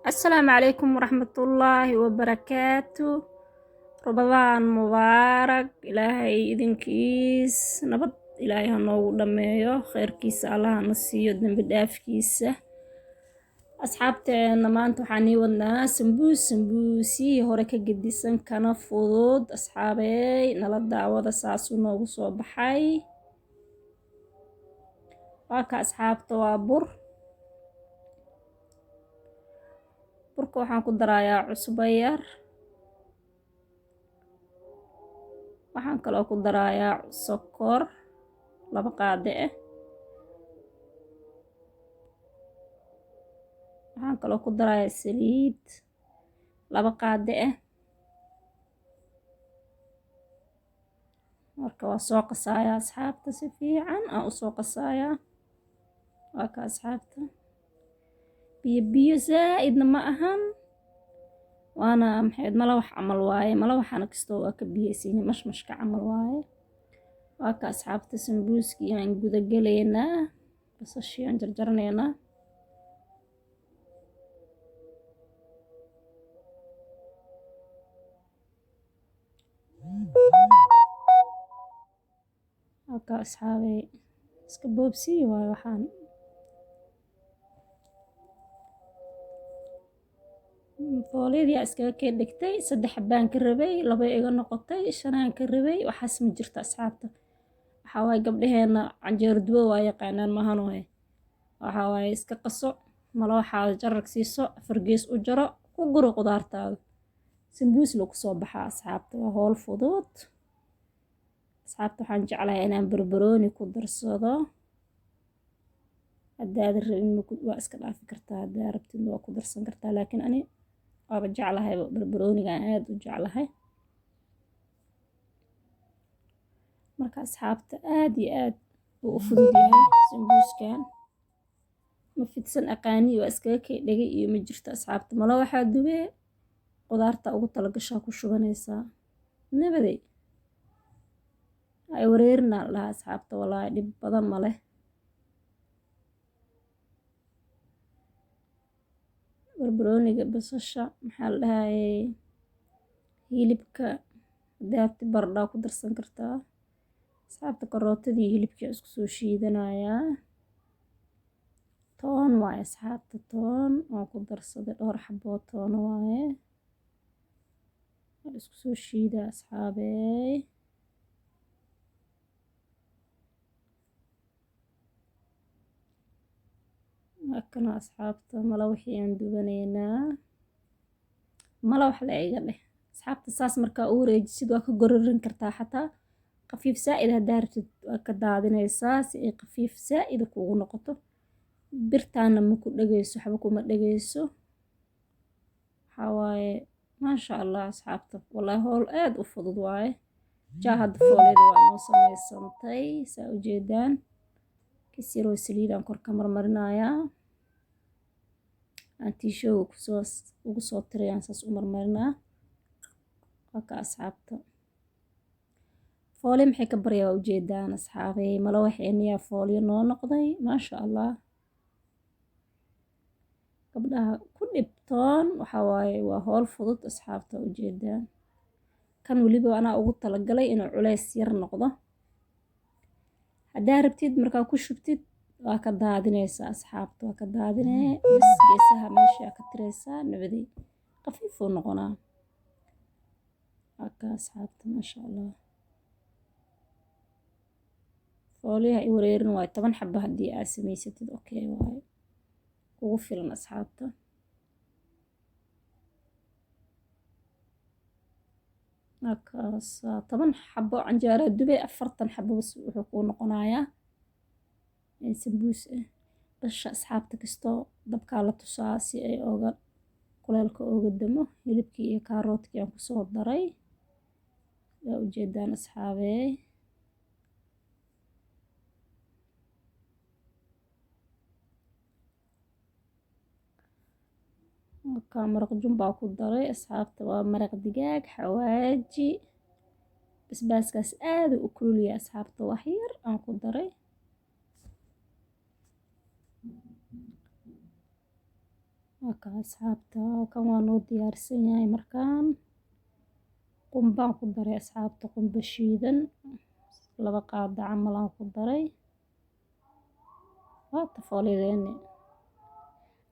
السلام عليكم ورحمة الله وبركاته. رمضان مبارك. إلهي idinkiis nabad ilaahay ha noogu dhameeyo khayrkiisa allah na siiyo dembi dhaafkiisa. asxaabteena maanta waxaan ii wadnaa sambuusii hore ka gedisan kana fudud. asxaabey nala daawada saasuu noogu soo baxay. waa ka asxaabta waa burka waxaan ku darayaa cusbo yar. waxaan kaloo ku darayaa sokor 2 qaado ah. waxaan kaloo ku darayaa saliid 2 qaado ah. marka waa soo qasayaa asxaabta, si fiican aan u soo qasayaa. waa ka asxaabta biyo zaa'idna ma ahan, waana maxayd malawax camal waaye. malawaxana kastoo waa ka biyeysan mashmashka camal waaye. waa ka asxaabta sambuuskii aan guda galeynaa. basashii aan jarjaranaynaa. waa ka asxaabey iska boobsii waaye waxaan. fooliyadii iskaga kee dhigtay 3 baan ka rabay, 2 iga noqotay, 5 ka rabay. waxaas ma jirto asxaabta. waxaa waaye gabdhaheena canjeero dubo waa yaqaanaan mahanoe. waxaa waaye iska qaso malawaxaada jarag siiso, 4 gees u jaro, ku guro qudaartaada, sambuus lagu soo baxaa asxaabta. waa howl fudud asxaabta. waxaan jeclahay inaan barbarooni ku darsado. haddaad rabin waa iska dhaafi kartaa, haddaad rabtid waa ku darsan kartaa, laakiin ani waaba jeclahay barbarooniga aad u jeclahay. marka asxaabta aad iyo aad buu u fudud yahay sambuuskan. ma fidsan aqaani waa iskaga kee dhigay iyo ma jirto asxaabta. malawaxaa dubee, qudaarta ugu talagashaa ku shubanaysaa, nabaday ay wareerina lahaa asxaabta. walaahi dhib badan ma leh. barbarooniga, basasha, maxaa la dhahayay, hilibka daabti baradhaa ku darsan kartaa asxaabta. karootadii hilibkii isku soo shiidanayaa. toon waaye asxaabta, toon oo ku darsaday 2 xaboo toon waaye. isku soo shiida asxaabey. kana asxaabta malawaxii aan dubanaynaa. malawax la iga dheh asxaabta. saas markaa u wareejisid waa ka gororin kartaa xataa. qafiif saa'id haddaa rabtid waa ka daadinaysaa si ay qafiif saa'ida kuugu noqoto. birtaana ma ku dhagayso, waxba kuma dhagayso. waxaa waaye maasha allah asxaabta. wallaahi howl aad u fudud waaye. jaa hadda fooliyada waa noo samaysantay saa u jeedaan. kisiroo saliidaan kor ka marmarinayaa. aan tiishooga ugu soo tirayaan saas u marmarinaa. waa ka asxaabta fooliya maxay ka baryaa u jeedaan asxaabey. malawaxeeniyaa fooliya noo noqday maasha allah. gabdhaha ku dhibtoon waxaa waaye waa howl fudud asxaabta u jeedaan. kan weliba anaa ugu talagalay inuu culays yar noqdo. haddaa rabtid markaa ku shubtid waa ka daadinaysaa asxaabta. waa ka daadinee bas geesaha meeshaa ka tiraysaa, nabaday qafiifuu noqonaa. waa ka asxaabta maasha allah. fooliyaha i wareerin waaye 10 xabo haddii aad samaysatid okay waaye kugu filan asxaabta. markaas 10 xabo canjeero dubay 40 xabo bas wuxuu kuu noqonayaa sambuus ah. basha asxaabta kastoo dabkaa la tusaa si ay ooga kuleelka ooga damo. hilibkii iyo kaaroodkii aan kusoo daray waa u jeedaan asxaabey. marka maraq jumbaa ku daray asxaabta. waa maraq digaag, xawaaji, basbaaskaas aad u kululaya asxaabta. wax yar aan ku daray. Waa asxaabta kan waa noo diyaarsan yahay markaan qumbaan ku daray asxaabta qumba shiidan 2 qaado camal aan ku daray waa tafoolideeni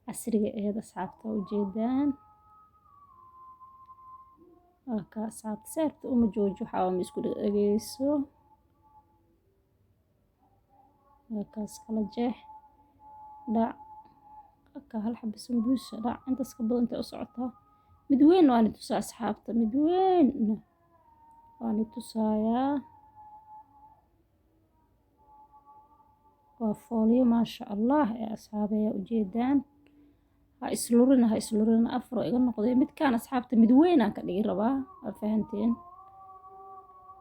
casriga eed asxaabta ujeedaan waa asxaabta saarta uma joojo waxaa ma isku dhageyso waa kala jeex dhac hal xabo sambuus dhac intaas ka badan intay u socotaa mid weyn waan tusaa asxaabta mid weyn waan tusayaa waa fooliyo maasha Allah ee asxaabaya ujeedaan ha islurina afro iga noqday midkaan asxaabta mid weyn aan ka dhigi rabaa waa fahanteen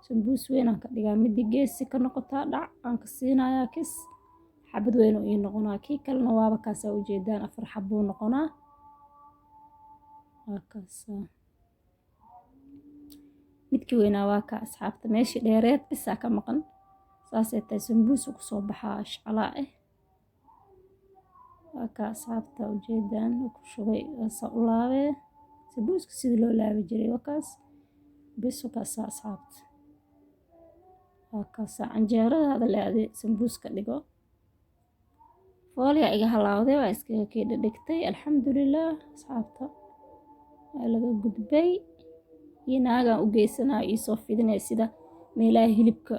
sambuus weyn aan ka dhigaa mid geesi ka noqotaa dhac aan ka siinayaa kis xabad weyn oo ii noqonaa kii kalena waaba kaasa ujeedaan 4 xabo noqonaa waa kaasa midkii weynaa waa ka asxaabta meeshii dheereed bisa ka maqan saasay tahay sambuus ku soo baxaa shaqalaa waa ka asxaabta ujeedaan ku shubay sa u laabay sambuuska sidii loo laabi jiray waa kaas bis ka asxaabta waa kaasa canjeerada leeyahay sambuuska dhigo fooliya iga halaawday waa iska dhigtay alxamdulillah asxaabta waa laga gudbay inaaga u geysanaa ii soo fidinay sida meelaha hilibka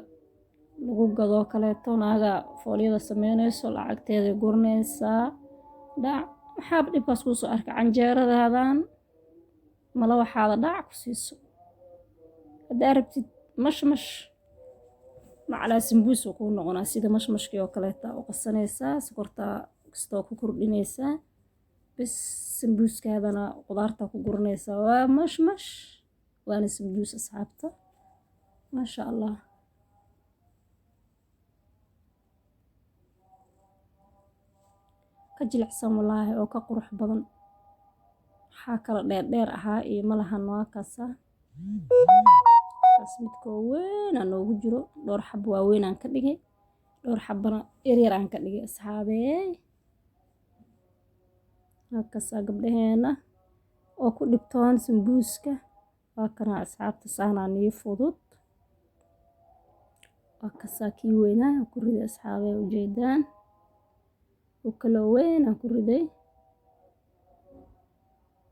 lagu gado kaleeto naaga fooliyada sameynayso lacagteeda gurnaysaa dhac maxaa dhibkaas ku soo arkay canjeeradaadaan mala waxaad dhac ku siiso hadaa rabtid mashmash macala sambuus ku noqonaa sida mashmashkii oo kaleeto oo qasanaysaa sokorta kastoo ku kordhinaysaa bis sambuuskaadana qudaarta ku gurnaysaa waa mashmash waana sambuus asxaabta maasha Allah ka jilicsan wallaahi oo ka qurux badan waxaa kala dheer ahaa iyo malahan waa kaasa midka weyn aan ugu jiro dhowr xabo waaweyn aan ka dhigay dhowr xabana yaryar aan ka dhigay asxaabey waa kaasa gabdhaheena oo ku dhibtoon sambuuska waa kana asxaabta saanaan iyo fudud waa kaasa kii weynaa ku riday asxaabey ujeedaan وكله وين أكون ردي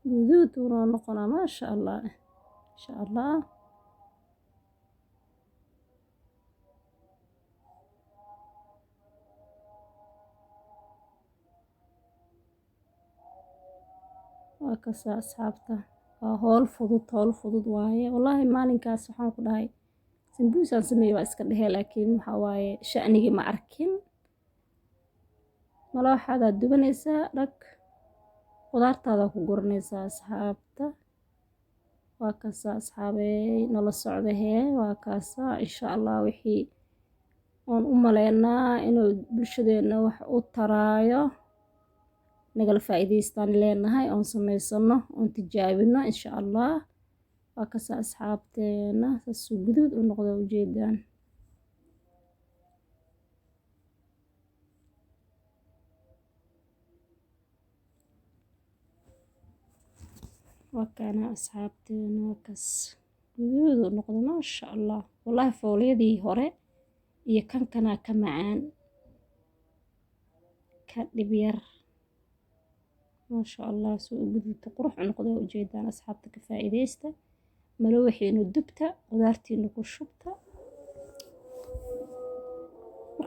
جذوت ونقنا ما شاء الله إن شاء الله وكسا أصحابته هول فضود وايه والله مالين كاس وحنا كداي سنبوسان سمي واسكده لكن حواي شأني ما أركن mala waxaad dubanaysaa dhag qudaartaada ku gurnaysaa asxaabta waa kaasa asxaabey nala socdahee waa kaasa insha Allah wixii aan u maleynaa inuu bulshadeena wax u taraayo nagala faa'iideystaan leenahay oon samaysano oon tijaabino insha Allah waa kaasa asxaabteena saas guduud u noqdo ujeedaan وكان أصحابتنا وكس جذوذ نقضي ما شاء الله والله فوليدي هراء كان كمعان كالبير ما شاء الله سوء جذوذ تقرح نقضي وجيدان أصحابتك فائديستا ملوحي ندبتا ودارتي نكشبتا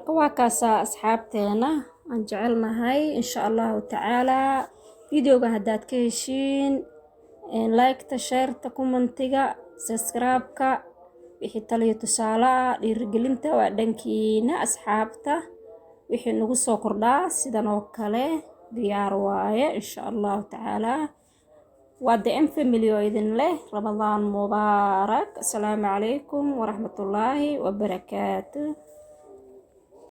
وكاسا أصحابتنا أنجعلنا هاي إن شاء الله تعالى فيديو هدات كيشين لايكتا شيرتا كومنتيغا سبسكرايبكا wixii taliyo tusaale dhiirigelinta waa dhankiina asxaabta wixii nagu soo kordhaa sidan oo kale diyaar waaye insha Allah taala waa DM family oo idin leh Ramadan mubaarak assalaamu calaykum wa rahmatullaahi wa barakaatuh